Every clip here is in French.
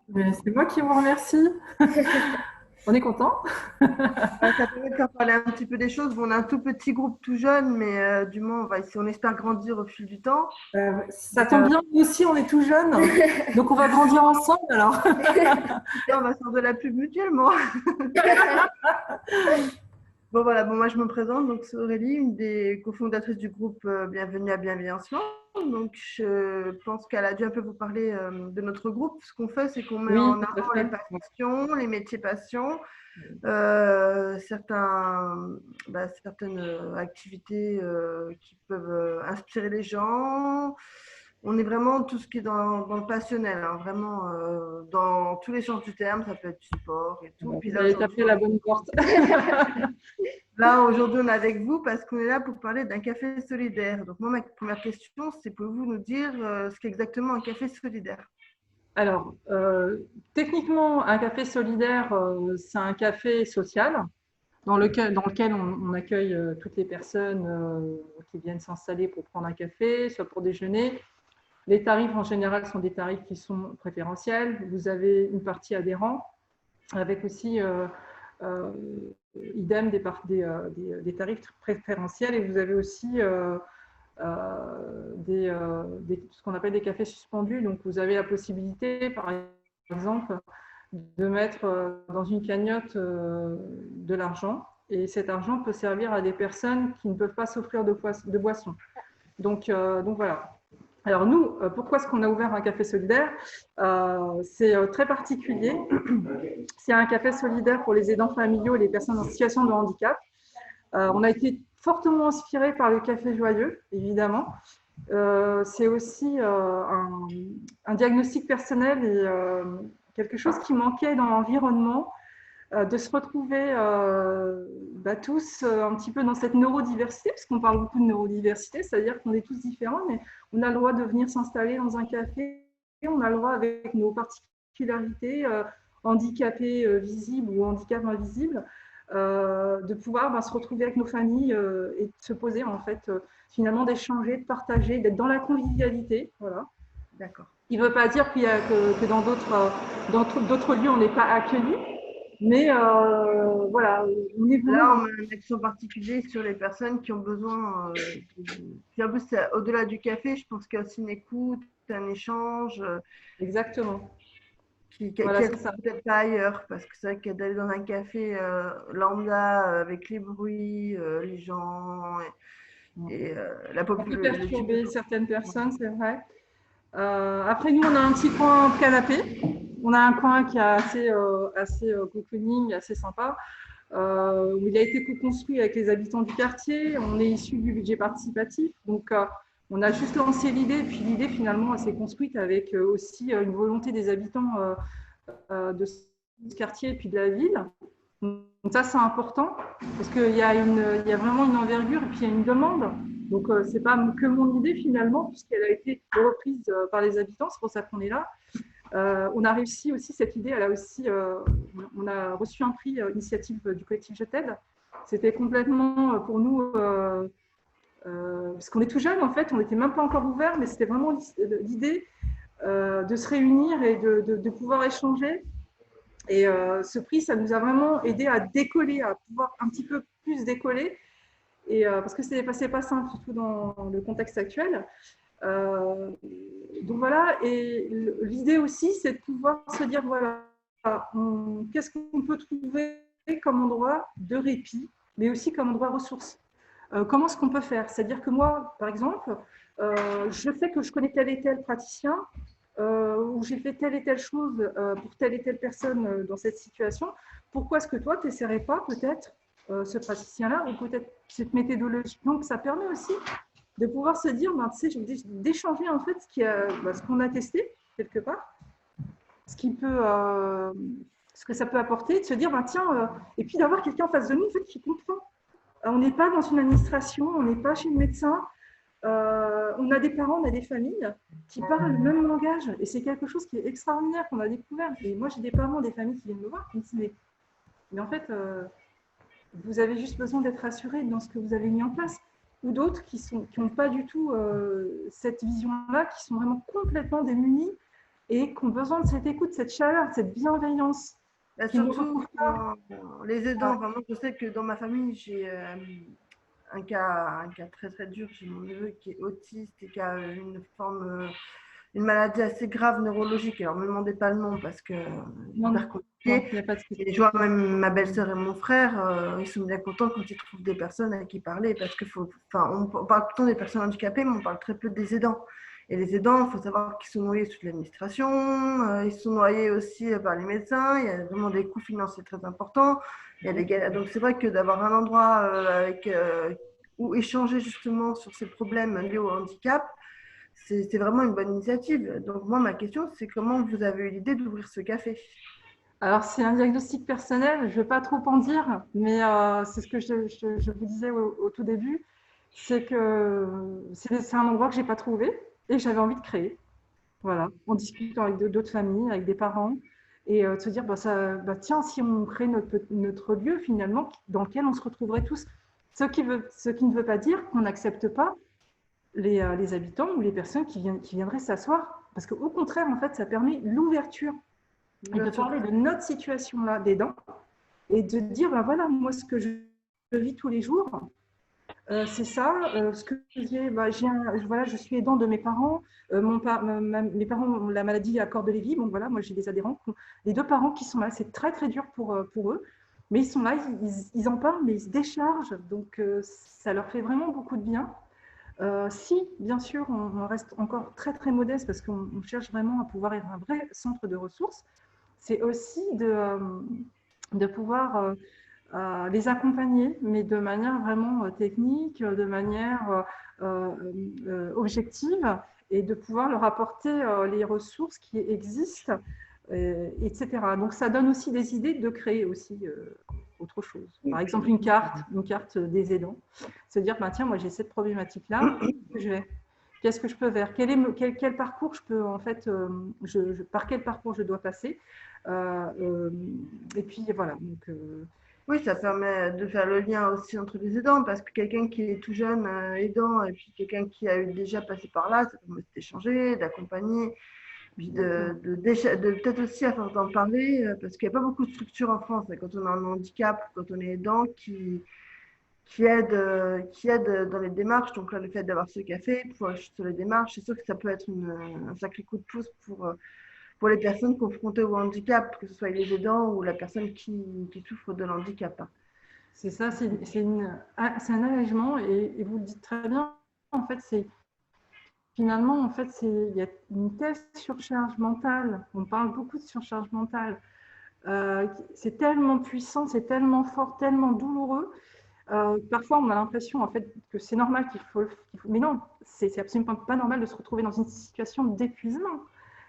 Mais c'est moi qui vous remercie. On est content. Ça permet de faire parler un petit peu des choses. Bon, on a un tout petit groupe tout jeune, mais du moins, on espère grandir au fil du temps. Ça tombe bien, nous aussi, on est tout jeunes. Donc, on va grandir ensemble alors. Et on va sortir de la pub mutuellement. Bon, voilà, bon, moi je me présente. Donc, c'est Aurélie, une des cofondatrices du groupe Bienvenue à Bienveillancement. Donc, je pense qu'elle a dû un peu vous parler de notre groupe. Ce qu'on fait, c'est qu'on met Oui, en tout à avant les fait. passions, les métiers passions, certains, certaines activités qui peuvent inspirer les gens. On est vraiment tout ce qui est dans le passionnel, hein, vraiment dans tous les sens du terme. Ça peut être du sport et tout. Puis Vous avez tapé la bonne porte. là, aujourd'hui, on est avec vous parce qu'on est là pour parler d'un café solidaire. Donc, moi, ma première question, c'est pouvez-vous nous dire ce qu'est exactement un café solidaire? Alors, techniquement, un café solidaire, c'est un café social dans lequel on accueille toutes les personnes qui viennent s'installer pour prendre un café, soit pour déjeuner. Les tarifs, en général, sont des tarifs qui sont préférentiels. Vous avez une partie adhérent avec aussi idem des tarifs préférentiels, et vous avez aussi ce qu'on appelle des cafés suspendus. Donc, vous avez la possibilité, par exemple, de mettre dans une cagnotte de l'argent, et cet argent peut servir à des personnes qui ne peuvent pas s'offrir de boissons. Donc voilà. Alors nous, pourquoi est-ce qu'on a ouvert un café solidaire? C'est très particulier. C'est un café solidaire pour les aidants familiaux et les personnes en situation de handicap. On a été fortement inspiré par le café joyeux, évidemment. C'est aussi un diagnostic personnel et quelque chose qui manquait dans l'environnement, de se retrouver tous un petit peu dans cette neurodiversité, parce qu'on parle beaucoup de neurodiversité, c'est-à-dire qu'on est tous différents, mais on a le droit de venir s'installer dans un café, on a le droit avec nos particularités, handicapés visibles ou handicap invisibles, de pouvoir se retrouver avec nos familles et de se poser, en fait, finalement d'échanger, de partager, d'être dans la convivialité. Voilà. D'accord. Il ne veut pas dire que dans d'autres lieux, on n'est pas accueilli, mais voilà, on est vraiment Là, dans. on met un accent particulier sur les personnes qui ont besoin. Puis en plus, au-delà du café, je pense qu'il y a aussi une écoute, un échange Exactement. qui Voilà, c'est est ça. peut-être pas ailleurs. Parce que c'est vrai que d'aller dans un café lambda avec les bruits, les gens et la Ça peut le type de. perturber certaines personnes, c'est vrai. Après, nous, on a un petit coin canapé. On a un coin qui est assez cocooning, assez sympa, où il a été co-construit avec les habitants du quartier. On est issu du budget participatif. Donc, on a juste lancé l'idée. Puis l'idée, finalement, elle s'est construite avec aussi une volonté des habitants de ce quartier et puis de la ville. Donc ça, c'est important parce qu'il y a vraiment une envergure et puis il y a une demande. Donc, ce n'est pas que mon idée finalement, puisqu'elle a été reprise par les habitants, c'est pour ça qu'on est là. On a réussi aussi, cette idée, on a reçu un prix initiative du collectif Je t'aide. C'était complètement pour nous, parce qu'on est tout jeune en fait, on n'était même pas encore ouvert, mais c'était vraiment l'idée de se réunir et de pouvoir échanger. Et ce prix, ça nous a vraiment aidé à décoller, à pouvoir un petit peu plus décoller. Et parce que c'est pas simple, surtout dans le contexte actuel. Euh, donc voilà, et l'idée aussi, c'est de pouvoir se dire, voilà, qu'est-ce qu'on peut trouver comme endroit de répit, mais aussi comme endroit ressource. Comment est-ce qu'on peut faire? C'est-à-dire que moi, par exemple, je sais que je connais tel et tel praticien, ou j'ai fait telle et telle chose pour telle et telle personne dans cette situation. Pourquoi est-ce que toi, tu n'essaierais pas peut-être ce praticien-là, ou peut-être cette méthodologie? Donc, ça permet aussi de pouvoir se dire, tu sais, d'échanger en fait ce qu'on a testé quelque part, ce qui peut, ce que ça peut apporter, de se dire, tiens, et puis d'avoir quelqu'un en face de nous en fait, qui comprend. On n'est pas dans une administration, on n'est pas chez le médecin, on a des parents, on a des familles qui parlent le même langage, et c'est quelque chose qui est extraordinaire qu'on a découvert. Et moi, j'ai des parents, des familles qui viennent me voir, qui me disent, mais en fait, vous avez juste besoin d'être rassuré dans ce que vous avez mis en place. Ou d'autres qui n'ont pas du tout cette vision-là, qui sont vraiment complètement démunis et qui ont besoin de cette écoute, cette chaleur, cette bienveillance. Surtout les aidants. Enfin, moi, je sais que dans ma famille, j'ai un cas très très dur. J'ai mon neveu qui est autiste et qui a une maladie assez grave neurologique. Alors, ne me demandez pas le nom parce que c'est hyper compliqué. Et je vois même ma belle-sœur et mon frère, ils sont bien contents quand ils trouvent des personnes à qui parler parce que on parle tout le temps des personnes handicapées, mais on parle très peu des aidants. Et les aidants, il faut savoir qu'ils sont noyés sous l'administration, ils sont noyés aussi par les médecins, il y a vraiment des coûts financiers très importants. Donc c'est vrai que d'avoir un endroit où échanger justement sur ces problèmes liés au handicap, c'est vraiment une bonne initiative. Donc moi, ma question, c'est comment vous avez eu l'idée d'ouvrir ce café? Alors, c'est un diagnostic personnel, je ne vais pas trop en dire, mais c'est ce que je vous disais au tout début, c'est que c'est un endroit que je n'ai pas trouvé et que j'avais envie de créer. Voilà, en discutant avec d'autres familles, avec des parents, et de se dire, tiens, si on crée notre lieu finalement, dans lequel on se retrouverait tous, ce qui ne veut pas dire qu'on n'accepte pas les habitants ou les personnes qui viendraient s'asseoir, parce qu'au contraire, en fait, ça permet l'ouverture et de parler de notre situation là, d'aidant, et de dire, voilà, moi, ce que je vis tous les jours, c'est ça. Ce que j'ai, voilà, je suis aidant de mes parents. Mes parents ont la maladie à Cordelevi. Donc voilà, moi j'ai des adhérents, les deux parents qui sont là. C'est très très dur pour eux, mais ils sont là, ils en parlent, mais ils se déchargent. Donc ça leur fait vraiment beaucoup de bien. Si, bien sûr, on reste encore très très modeste parce qu'on cherche vraiment à pouvoir être un vrai centre de ressources, c'est aussi de pouvoir les accompagner, mais de manière vraiment technique, de manière objective, et de pouvoir leur apporter les ressources qui existent, etc. Donc ça donne aussi des idées de créer aussi autre chose. Par exemple, une carte des aidants. Se dire, tiens, moi j'ai cette problématique-là, qu'est-ce que je peux faire, quel parcours je peux, en fait, par quel parcours je dois passer, et puis voilà. Donc, oui, ça permet de faire le lien aussi entre les aidants, parce que quelqu'un qui est tout jeune aidant et puis quelqu'un qui a déjà passé par là, ça permet d'échanger, d'accompagner, puis de peut-être aussi à force d'en parler, parce qu'il n'y a pas beaucoup de structures en France, quand on a un handicap, quand on est aidant, qui aide dans les démarches. Donc là, le fait d'avoir ce café, pouvoir sur les démarches, c'est sûr que ça peut être un sacré coup de pouce pour les personnes confrontées au handicap, que ce soit les aidants ou la personne qui souffre de l'handicap. C'est ça, c'est un allègement, et vous le dites très bien. En fait, finalement, en fait, il y a une telle surcharge mentale. On parle beaucoup de surcharge mentale. C'est tellement puissant, c'est tellement fort, tellement douloureux. Parfois, on a l'impression en fait que c'est normal mais non, c'est absolument pas normal de se retrouver dans une situation d'épuisement.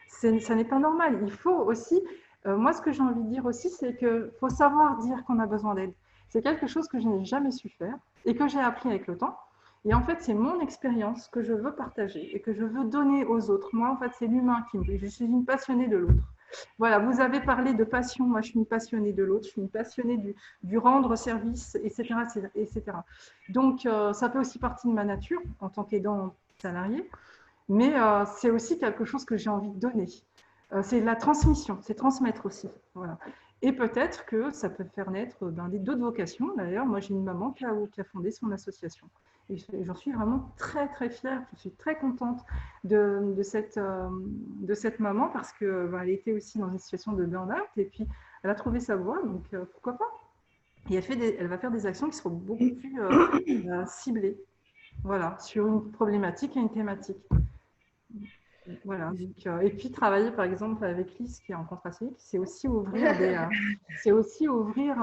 Ça n'est pas normal. Il faut aussi, moi, ce que j'ai envie de dire aussi, c'est qu'il faut savoir dire qu'on a besoin d'aide. C'est quelque chose que je n'ai jamais su faire et que j'ai appris avec le temps. Et en fait, c'est mon expérience que je veux partager et que je veux donner aux autres. Moi, en fait, c'est l'humain qui me plaît. Je suis une passionnée de l'autre. Voilà, vous avez parlé de passion. Moi, je suis une passionnée de l'autre. Je suis une passionnée du rendre service, etc., etc. Donc, ça fait aussi partie de ma nature en tant qu'aidant salarié. Mais c'est aussi quelque chose que j'ai envie de donner. C'est la transmission, c'est transmettre aussi. Voilà. Et peut-être que ça peut faire naître d'autres vocations. D'ailleurs, moi, j'ai une maman qui a fondé son association. Et j'en suis vraiment très, très fière. Je suis très contente de cette maman parce qu'elle était aussi dans une situation de burn-out et puis elle a trouvé sa voie, donc pourquoi pas. Et elle va faire des actions qui seront beaucoup plus ciblées, voilà, sur une problématique et une thématique. Voilà. Donc, et puis travailler par exemple avec Lise qui est en contrat civique, c'est aussi ouvrir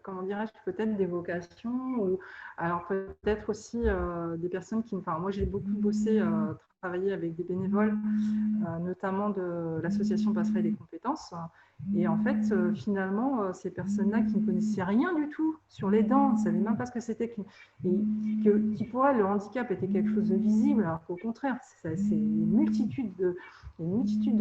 comment dirais-je, peut-être des vocations, ou alors peut-être aussi des personnes qui, enfin moi j'ai beaucoup bossé, travaillé avec des bénévoles, notamment de l'association Passerelle des compétences. Et en fait, finalement, ces personnes-là qui ne connaissaient rien du tout sur les dents, ne savaient même pas ce que c'était, qui pour elles, le handicap était quelque chose de visible, alors qu'au contraire, c'est une multitude de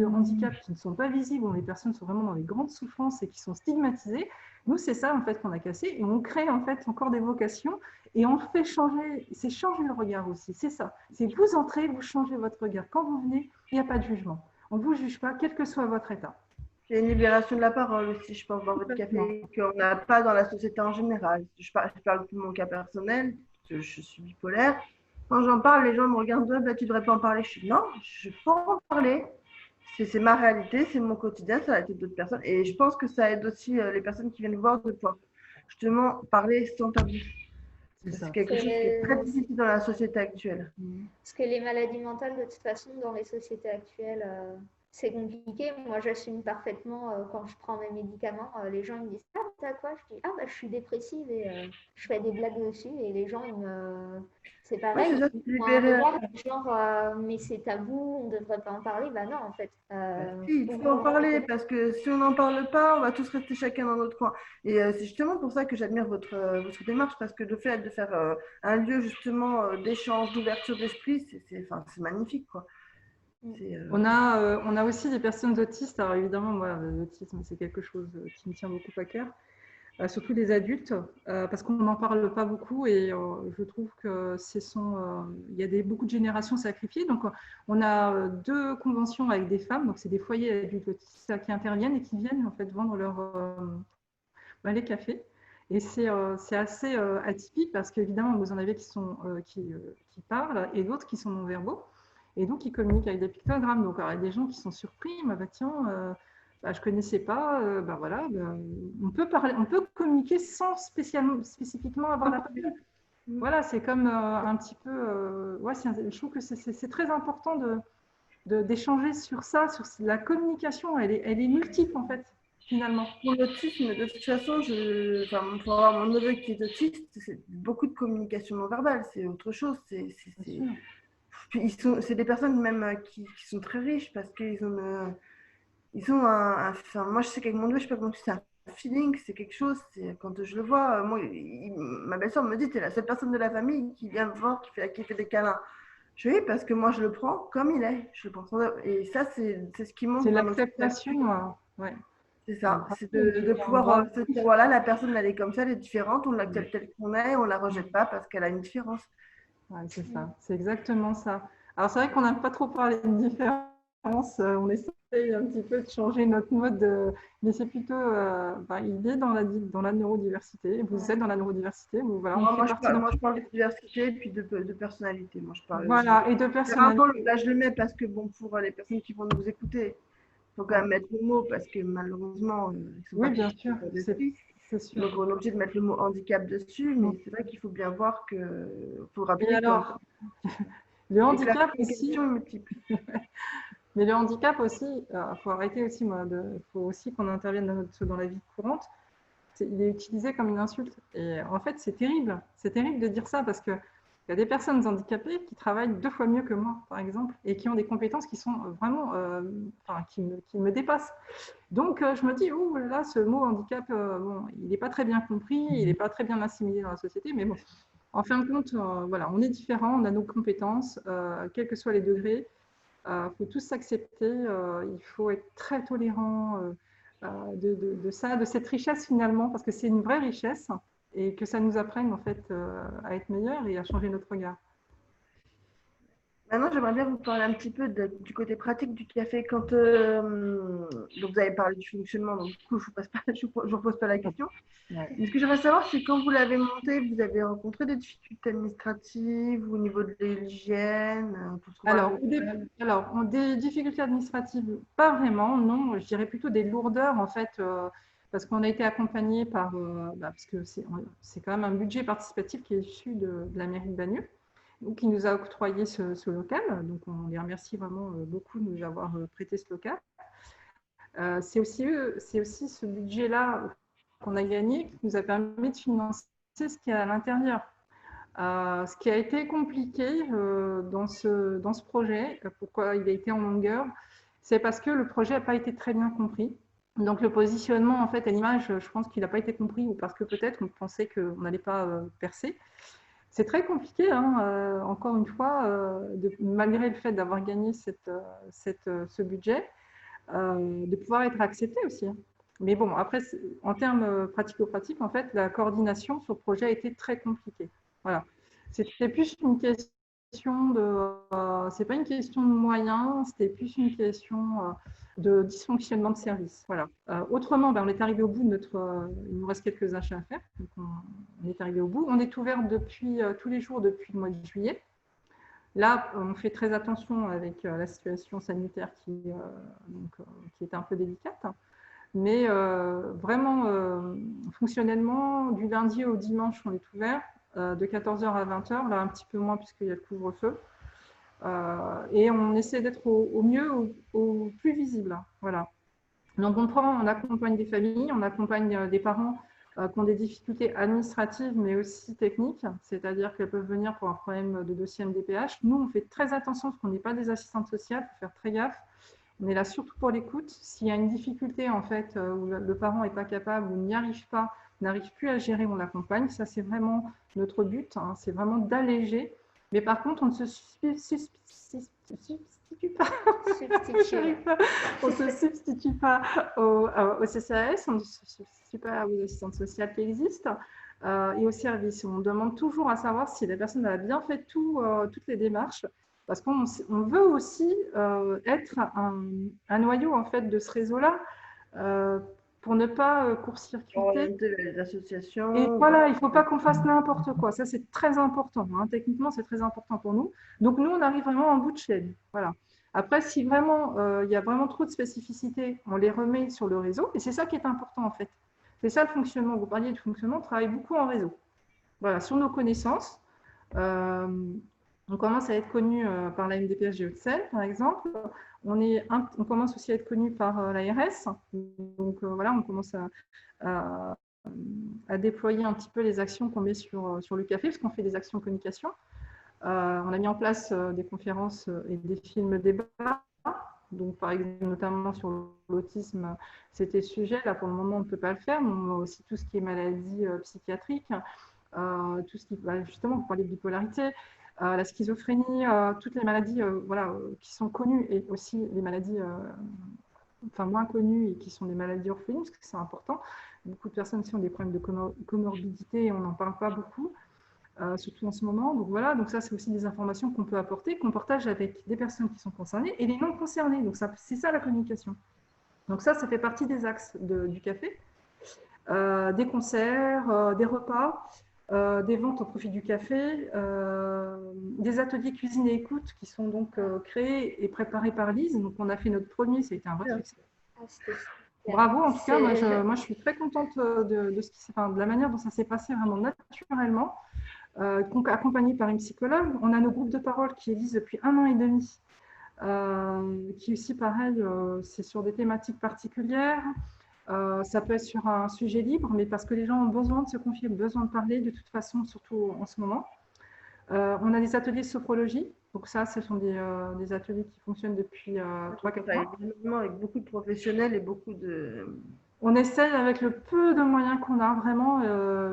handicaps qui ne sont pas visibles, où les personnes sont vraiment dans les grandes souffrances et qui sont stigmatisées. Nous, c'est ça en fait qu'on a cassé, et on crée en fait encore des vocations Et on fait changer, c'est changer le regard aussi, c'est ça. C'est vous entrez, vous changez votre regard. Quand vous venez, il n'y a pas de jugement. On ne vous juge pas, quel que soit votre état. Il y a une libération de la parole aussi, je pense, dans votre Complètement. café, qu'on n'a pas dans la société en général. Je parle de mon cas personnel, je suis bipolaire. Quand j'en parle, les gens me regardent, ouais, bah, tu ne devrais pas en parler. Je dis non, je peux en parler. C'est ma réalité, c'est mon quotidien, c'est la réalité d'autres personnes. Et je pense que ça aide aussi les personnes qui viennent voir de pouvoir justement parler sans tabou. C'est quelque chose qui est très difficile dans la société actuelle. Parce que les maladies mentales, de toute façon, dans les sociétés actuelles, c'est compliqué. Moi, j'assume parfaitement quand je prends mes médicaments. Les gens ils me disent ah, t'as quoi? Je dis ah, bah, je suis dépressive et je fais des blagues dessus. Et les gens, c'est pareil. Ouais, Ils font un regard genre mais c'est tabou, on ne devrait pas en parler. Bah non, en fait. Si, il faut en parler parce que si on n'en parle pas, on va tous rester chacun dans notre coin. Et c'est justement pour ça que j'admire votre démarche parce que le fait de faire un lieu justement d'échange, d'ouverture d'esprit, c'est magnifique, quoi. On a aussi des personnes autistes. Alors évidemment, moi, l'autisme, c'est quelque chose qui me tient beaucoup à cœur, surtout les adultes, parce qu'on n'en parle pas beaucoup et je trouve que il y a beaucoup de générations sacrifiées. Donc, on a 2 conventions avec des femmes, donc c'est des foyers adultes autistes qui interviennent et qui viennent en fait vendre les cafés. Et c'est assez atypique parce qu'évidemment, vous en avez qui parlent et d'autres qui sont non-verbaux. Et donc, ils communiquent avec des pictogrammes. Donc, alors, il y a des gens qui sont surpris. Bah, tiens, je ne connaissais pas. Voilà, on peut parler, on peut communiquer sans spécifiquement avoir la parole. Voilà, c'est comme un petit peu. Ouais, je trouve que c'est très important d'échanger sur ça, sur la communication. Elle est multiple, en fait, finalement. Pour l'autisme, de toute façon, pour avoir mon neveu qui est autiste, c'est beaucoup de communication non verbale. C'est autre chose. C'est des personnes même qui sont très riches parce qu'ils ont, moi je sais qu'avec mon neveu, je sais pas comment c'est un feeling, c'est quelque chose. Quand je le vois, moi, ma belle-sœur me dit, t'es la seule personne de la famille qui vient me voir, qui fait des câlins. Je dis, oui, parce que moi je le prends comme il est. Je le prends et ça, c'est ce qui montre. C'est l'acceptation, ouais. C'est ça, c'est de pouvoir se dire, voilà, la personne, elle est comme ça, elle est différente, on l'accepte telle qu'on est, on ne la rejette pas parce qu'elle a une différence. Ouais, c'est ça, c'est exactement ça. Alors, c'est vrai qu'on n'aime pas trop parler de différence, on essaye un petit peu de changer notre mode, mais c'est plutôt, il est dans la neurodiversité, vous êtes dans la neurodiversité, voilà, moi, je parle de diversité et puis de personnalité. Moi, je parle, voilà, et de personnalité. Là, je le mets parce que, bon, pour les personnes qui vont nous écouter, il faut quand même mettre le mot parce que malheureusement, ils sont oui, pas bien sûr, c'est sûr. Donc, on est obligé de mettre le mot handicap dessus, mais c'est vrai qu'il faut bien voir qu'il faut rappeler. Et alors, le handicap aussi. Mais le handicap aussi, il faut arrêter aussi, faut aussi qu'on intervienne dans la vie courante. Il est utilisé comme une insulte. Et en fait, c'est terrible. C'est terrible de dire ça parce que il y a des personnes handicapées qui travaillent 2 fois mieux que moi, par exemple, et qui ont des compétences qui sont vraiment, qui me dépassent. Donc, je me dis, oh là, ce mot handicap, bon, il n'est pas très bien compris, il n'est pas très bien assimilé dans la société, mais bon, en fin de compte, voilà, on est différents, on a nos compétences, quels que soient les degrés. Il faut tous s'accepter, il faut être très tolérant de ça, de cette richesse finalement, parce que c'est une vraie richesse et que ça nous apprenne en fait à être meilleurs et à changer notre regard. Maintenant, j'aimerais bien vous parler un petit peu du côté pratique du café. Donc, vous avez parlé du fonctionnement, donc du coup, je ne vous pose pas la question. Ouais. Mais ce que j'aimerais savoir, c'est quand vous l'avez monté, vous avez rencontré des difficultés administratives au niveau de l'hygiène Alors, des difficultés administratives, pas vraiment, non. Je dirais plutôt des lourdeurs, en fait, parce qu'on a été accompagné parce que c'est quand même un budget participatif qui est issu de la mairie de Bagneux, qui nous a octroyé ce local. Donc, on les remercie vraiment beaucoup de nous avoir prêté ce local. C'est aussi ce budget-là qu'on a gagné qui nous a permis de financer ce qu'il y a à l'intérieur. Ce qui a été compliqué dans ce projet, pourquoi il a été en longueur, c'est parce que le projet n'a pas été très bien compris. Donc, le positionnement, en fait, à l'image, je pense qu'il n'a pas été compris ou parce que peut-être on pensait qu'on n'allait pas percer. C'est très compliqué, hein, encore une fois, malgré le fait d'avoir gagné ce budget, de pouvoir être accepté aussi. Hein. Mais bon, après, en termes pratico-pratiques, en fait, la coordination sur le projet a été très compliquée. Voilà. C'était plus une question de, c'est pas une question de moyens, c'était plus une question de dysfonctionnement de service. Voilà. Autrement, on est arrivé au bout de notre, il nous reste quelques achats à faire, donc on est arrivé au bout. On est ouvert depuis tous les jours depuis le mois de juillet. Là, on fait très attention avec la situation sanitaire qui est un peu délicate. Mais vraiment, fonctionnellement, du lundi au dimanche, on est ouvert de 14h à 20h, là un petit peu moins puisqu'il y a le couvre-feu. Et on essaie d'être au mieux, au plus visible. Voilà. Donc on accompagne des familles, on accompagne des parents qui ont des difficultés administratives mais aussi techniques, c'est-à-dire qu'elles peuvent venir pour un problème de dossier MDPH. Nous, on fait très attention parce qu'on n'est pas des assistantes sociales, il faut faire très gaffe. On est là surtout pour l'écoute. S'il y a une difficulté en fait où le parent n'est pas capable ou n'y arrive pas, n'arrive plus à gérer, on l'accompagne. Ça, c'est vraiment notre but. Hein. C'est vraiment d'alléger. Mais par contre, on ne se substitue pas. On ne se substitue pas au CCAS, on ne se substitue pas aux assistantes sociales qui existent et aux services. On demande toujours à savoir si la personne a bien fait toutes les démarches. Parce qu'on veut aussi être un noyau en fait de ce réseau-là pour ne pas court-circuiter les associations. Et voilà, il ne faut pas qu'on fasse n'importe quoi. Ça, c'est très important. Hein. Techniquement, c'est très important pour nous. Donc, nous, on arrive vraiment en bout de chaîne. Voilà. Après, si vraiment il y a vraiment trop de spécificités, on les remet sur le réseau. Et c'est ça qui est important en fait. C'est ça le fonctionnement. Vous parliez du fonctionnement, on travaille beaucoup en réseau. Voilà, sur nos connaissances. On commence à être connu par la MDPH des Hauts-de-Seine, par exemple. On commence aussi à être connu par l'ARS. Donc voilà, on commence à déployer un petit peu les actions qu'on met sur le café, parce qu'on fait des actions de communication. On a mis en place des conférences et des films débats. Donc, par exemple, notamment sur l'autisme, c'était sujet. Là, pour le moment, on ne peut pas le faire. Mais on a aussi tout ce qui est maladies psychiatriques, tout ce qui va justement, vous parlez de bipolarité, la schizophrénie, toutes les maladies qui sont connues et aussi les maladies moins connues et qui sont des maladies orphelines, parce que c'est important. Beaucoup de personnes aussi ont des problèmes de comorbidité et on n'en parle pas beaucoup, surtout en ce moment. Donc voilà, donc ça c'est aussi des informations qu'on peut apporter, qu'on partage avec des personnes qui sont concernées et les non concernées. Donc c'est ça la communication. Donc ça fait partie des axes du café. Des concerts, des repas, des ventes au profit du café, des ateliers cuisine et écoute qui sont donc créés et préparés par Lise. Donc on a fait notre premier, ça a été un vrai succès. Bravo, en tout cas, moi je suis très contente de la manière dont ça s'est passé vraiment naturellement, accompagnée par une psychologue. On a nos groupes de parole qui existent depuis 1 an et demi, qui aussi pareil, c'est sur des thématiques particulières. Ça peut être sur un sujet libre, mais parce que les gens ont besoin de se confier, besoin de parler de toute façon, surtout en ce moment. On a des ateliers de sophrologie. Donc ça, ce sont des ateliers qui fonctionnent depuis 3-4 mois. Avec beaucoup de professionnels et beaucoup de... On essaye avec le peu de moyens qu'on a, vraiment.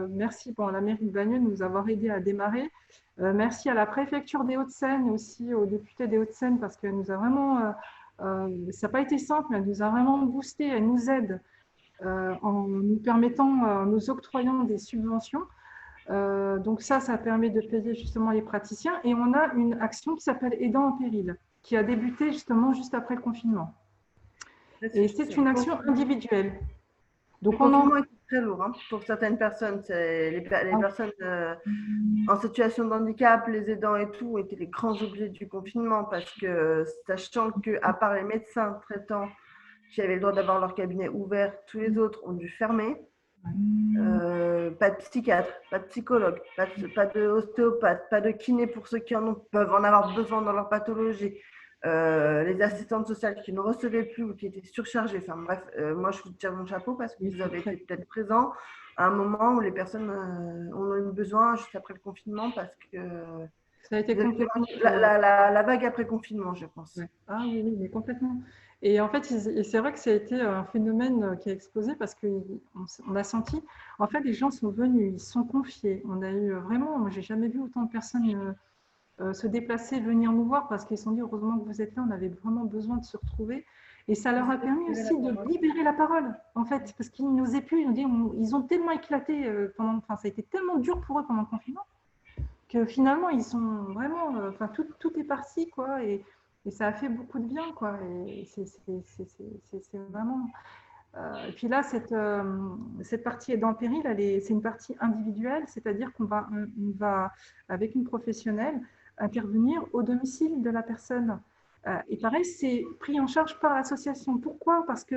Merci pour la mairie de Bagneux de nous avoir aidés à démarrer. Merci à la préfecture des Hauts-de-Seine et aussi aux députés des Hauts-de-Seine parce qu'elle nous a vraiment... ça n'a pas été simple, mais elle nous a vraiment boosté, elle nous aide en nous permettant, nous octroyant des subventions. Donc ça permet de payer justement les praticiens. Et on a une action qui s'appelle Aidants en péril, qui a débuté justement juste après le confinement. Et c'est une action individuelle. Donc le confinement est très lourd hein, pour certaines personnes. Les personnes en situation de handicap, les aidants et tout, étaient les grands oubliés du confinement parce que, sachant qu'à part les médecins traitants qui avaient le droit d'avoir leur cabinet ouvert, tous les autres ont dû fermer. Pas de psychiatre, pas de psychologue, pas de ostéopathe, pas de kiné pour ceux qui peuvent en avoir besoin dans leur pathologie. Les assistantes sociales qui ne recevaient plus ou qui étaient surchargées. Enfin bref, moi je vous tire mon chapeau parce que vous avez été peut-être présents à un moment où les personnes ont eu besoin juste après le confinement parce que ça a été complètement la vague après confinement, je pense. Ouais. Ah oui, mais complètement. Et en fait, c'est vrai que ça a été un phénomène qui a explosé parce qu'on a senti, en fait, les gens sont venus, ils se sont confiés. On a eu vraiment, moi, j'ai jamais vu autant de personnes se déplacer, venir nous voir parce qu'ils se sont dit, heureusement que vous êtes là, on avait vraiment besoin de se retrouver. Et ça leur a permis aussi de libérer la parole, en fait, parce qu'ils n'osaient plus, ils ont tellement éclaté, ça a été tellement dur pour eux pendant le confinement. que finalement, ils sont vraiment, enfin, tout est parti, quoi, et ça a fait beaucoup de bien, quoi. Et c'est vraiment. Et puis là, cette partie aide en péril, c'est une partie individuelle, c'est-à-dire on va, avec une professionnelle, intervenir au domicile de la personne. Et pareil, c'est pris en charge par l'association. Pourquoi? Parce que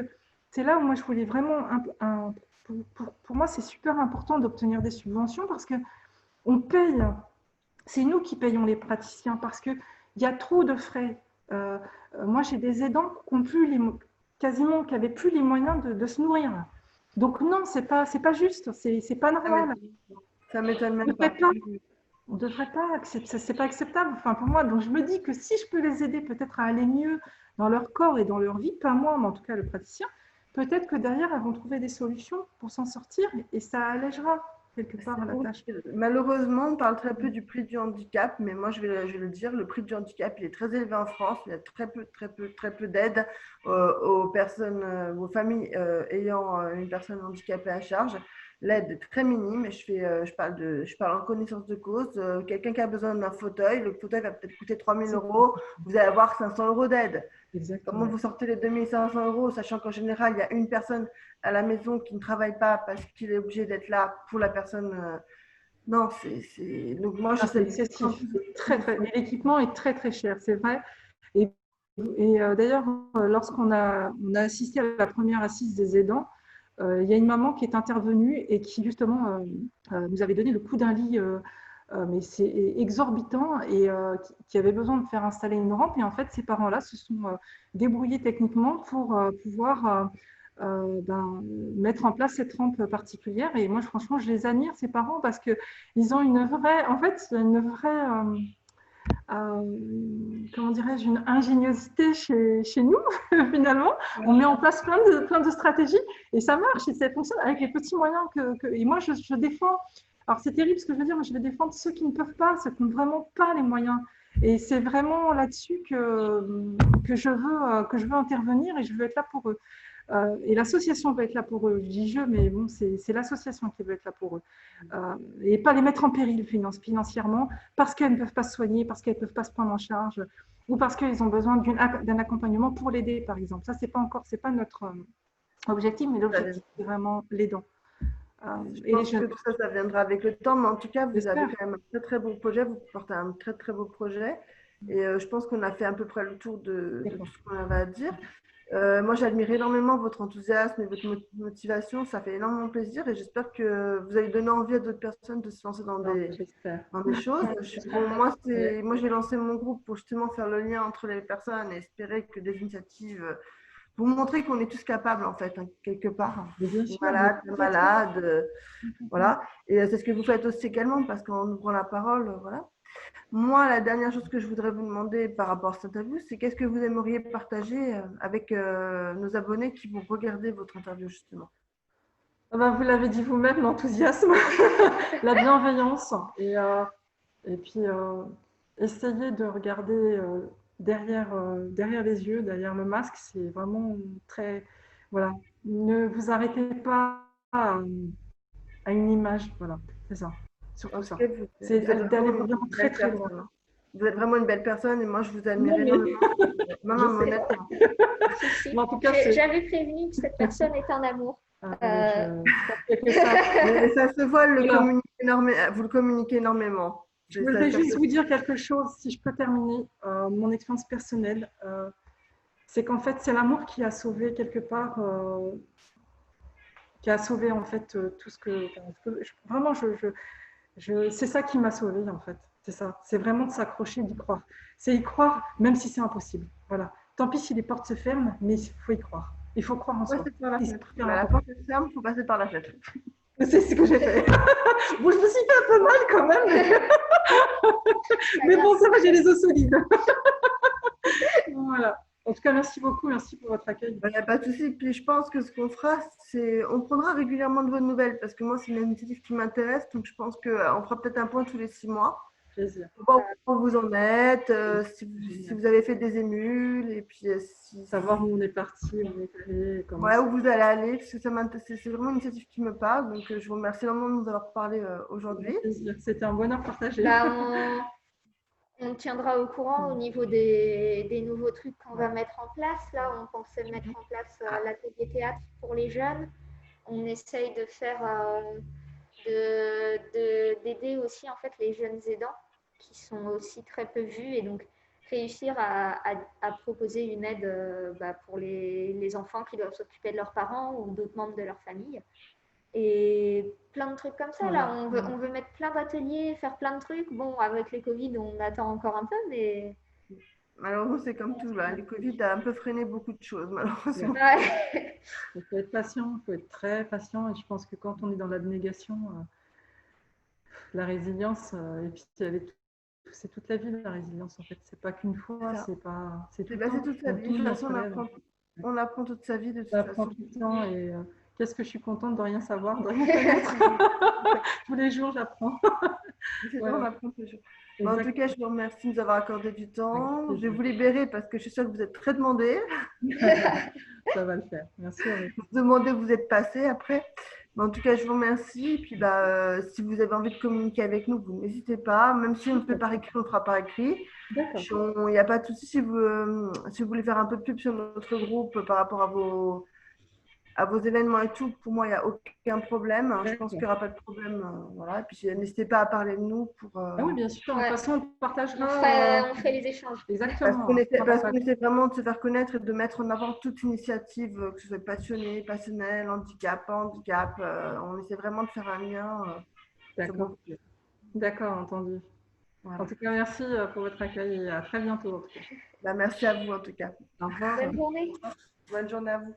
c'est là où moi je voulais vraiment, pour moi, c'est super important d'obtenir des subventions parce que on paye, c'est nous qui payons les praticiens parce qu'il y a trop de frais. Moi, j'ai des aidants qui ont plus quasiment, qui n'avaient plus les moyens de se nourrir. Donc non, c'est pas juste, c'est pas normal. Ça m'étonne même pas. On devrait pas, c'est pas acceptable. Enfin, pour moi, donc je me dis que si je peux les aider peut-être à aller mieux dans leur corps et dans leur vie, pas moi, mais en tout cas le praticien, peut-être que derrière, elles vont trouver des solutions pour s'en sortir et ça allègera quelque part la tâche. Malheureusement, on parle très peu du prix du handicap, mais moi je vais le dire, le prix du handicap il est très élevé en France. Il y a très peu d'aide aux personnes, aux familles ayant une personne handicapée à charge. L'aide est très minime et je parle en connaissance de cause. Quelqu'un qui a besoin d'un fauteuil, le fauteuil va peut-être coûter 3 000 €, vous allez avoir 500 € d'aide. Exactement. Comment vous sortez les 2 500 €, sachant qu'en général, il y a une personne à la maison qui ne travaille pas parce qu'il est obligé d'être là pour la personne. Non, c'est. Donc, moi, je sais. C'est excessif. L'équipement est très, très cher, c'est vrai. Et d'ailleurs, lorsqu'on a assisté à la première assise des aidants, il y a une maman qui est intervenue et qui, justement, nous avait donné le coût d'un lit, mais c'est exorbitant, et qui avait besoin de faire installer une rampe. Et en fait, ces parents-là se sont débrouillés techniquement pour pouvoir mettre en place cette rampe particulière. Et moi, franchement, je les admire, ces parents, parce qu'ils ont une vraie comment dirais-je, une ingéniosité chez nous, finalement. On met en place plein de stratégies et ça marche et ça fonctionne avec les petits moyens et moi, je défends. Alors, c'est terrible ce que je veux dire, mais je vais défendre ceux qui ne peuvent pas, ceux qui n'ont vraiment pas les moyens. Et c'est vraiment là-dessus que je veux intervenir et je veux être là pour eux. Et l'association va être là pour eux. Je dis mais bon, c'est l'association qui veut être là pour eux. Et pas les mettre en péril financièrement parce qu'elles ne peuvent pas se soigner, parce qu'elles ne peuvent pas se prendre en charge, ou parce qu'ils ont besoin d'un accompagnement pour l'aider, par exemple. Ça, c'est pas notre objectif, mais l'objectif, c'est vraiment l'aidant. Je pense que tout ça, ça viendra avec le temps, mais en tout cas, vous avez quand même un très très beau projet, vous portez un très très beau projet, et je pense qu'on a fait à peu près le tour de tout ce qu'on avait à dire. Moi, j'admire énormément votre enthousiasme et votre motivation. Ça fait énormément plaisir et j'espère que vous allez donner envie à d'autres personnes de se lancer dans des choses. Moi, je vais lancer mon groupe pour justement faire le lien entre les personnes et espérer que des initiatives, pour montrer qu'on est tous capables, en fait, hein, quelque part. Malade, voilà. Et c'est ce que vous faites aussi également, parce qu'en ouvrant la parole, voilà. Moi, la dernière chose que je voudrais vous demander par rapport à cette interview, c'est qu'est-ce que vous aimeriez partager avec nos abonnés qui vont regarder votre interview, justement? Vous l'avez dit vous-même, l'enthousiasme, la bienveillance, et puis essayer de regarder derrière les yeux, derrière le masque. C'est vraiment très… Voilà. Ne vous arrêtez pas à une image. Voilà, c'est ça. Surtout ça. C'est d'aller vraiment très, très loin. Vous êtes vraiment une belle personne et moi, je vous admire énormément. Non, honnêtement. En tout cas, j'avais prévenu que cette personne est un amour. Ça se voit, vous le communiquez énormément. Je voudrais juste vous dire quelque chose, si je peux terminer, mon expérience personnelle. C'est qu'en fait, c'est l'amour qui a sauvé quelque part, qui a sauvé en fait tout ce que… Vraiment, c'est ça qui m'a sauvée en fait. C'est ça. C'est vraiment de s'accrocher, d'y croire. C'est y croire, même si c'est impossible. Voilà. Tant pis si les portes se ferment, mais il faut y croire. Il faut croire en soi. La porte se ferme, il faut passer par la fenêtre. C'est ce que j'ai fait. Bon, je me suis fait un peu mal quand même. Mais bon, ça va, j'ai les os solides. Voilà. En tout cas, merci beaucoup. Merci pour votre accueil. Il n'y a pas de souci. Puis je pense que ce qu'on fera, c'est on prendra régulièrement de vos nouvelles parce que moi, c'est une initiative qui m'intéresse. Donc, je pense qu'on fera peut-être un point tous les 6 mois. plaisir. Voir où vous en êtes, si vous avez fait des émules, et puis savoir où on est parti, où on est allé, ouais, où vous allez aller, parce que c'est vraiment une initiative qui me parle. Donc, je vous remercie énormément de nous avoir parlé aujourd'hui. C'était un bonheur partagé. Bah, on tiendra au courant au niveau des nouveaux trucs qu'on va mettre en place. Là, on pensait mettre en place l'atelier théâtre pour les jeunes. On essaye de faire, d'aider aussi en fait les jeunes aidants qui sont aussi très peu vus et donc réussir à proposer une aide pour les enfants qui doivent s'occuper de leurs parents ou d'autres membres de leur famille. Et plein de trucs comme ça. Là, on veut mettre plein d'ateliers, faire plein de trucs. Bon, avec les Covid, on attend encore un peu, mais. Malheureusement, c'est comme tout. Là. Le Covid a un peu freiné beaucoup de choses, malheureusement. Ouais. Il faut être patient, il faut être très patient. Et je pense que quand on est dans l'abnégation, la résilience, et puis c'est toute la vie, la résilience, en fait. C'est pas qu'une fois, c'est tout le temps. C'est toute sa vie. De toute façon, on apprend toute sa vie de toute façon. On apprend tout le temps et qu'est-ce que je suis contente de rien savoir, de rien connaître. Tous les jours, j'apprends. On apprend tous les jours. En tout cas, je vous remercie de nous avoir accordé du temps. Je vais vous libérer parce que je suis sûre que vous êtes très demandés. Ça va le faire. Merci. Vous demandez où vous êtes passé après. Mais en tout cas, je vous remercie. Et puis, si vous avez envie de communiquer avec nous, vous n'hésitez pas. Même si on ne fait pas écrit, on fera par écrit. Il n'y a pas de souci. Si vous voulez faire un peu de pub sur notre groupe par rapport à vos événements et tout, pour moi, il n'y a aucun problème. Je pense qu'il n'y aura pas de problème. Voilà. Et puis, n'hésitez pas à parler de nous. Ah oui, bien sûr. De toute façon, on partagera. On ferait les échanges. Exactement. Parce qu'on essaie vraiment de se faire connaître et de mettre en avant toute initiative, que ce soit passionné, passionnel, handicap, pas handicap. On essaie vraiment de faire un lien. D'accord, entendu. Voilà. En tout cas, merci pour votre accueil et à très bientôt. Merci à vous en tout cas. Au revoir. Bonne journée. Bonne journée à vous.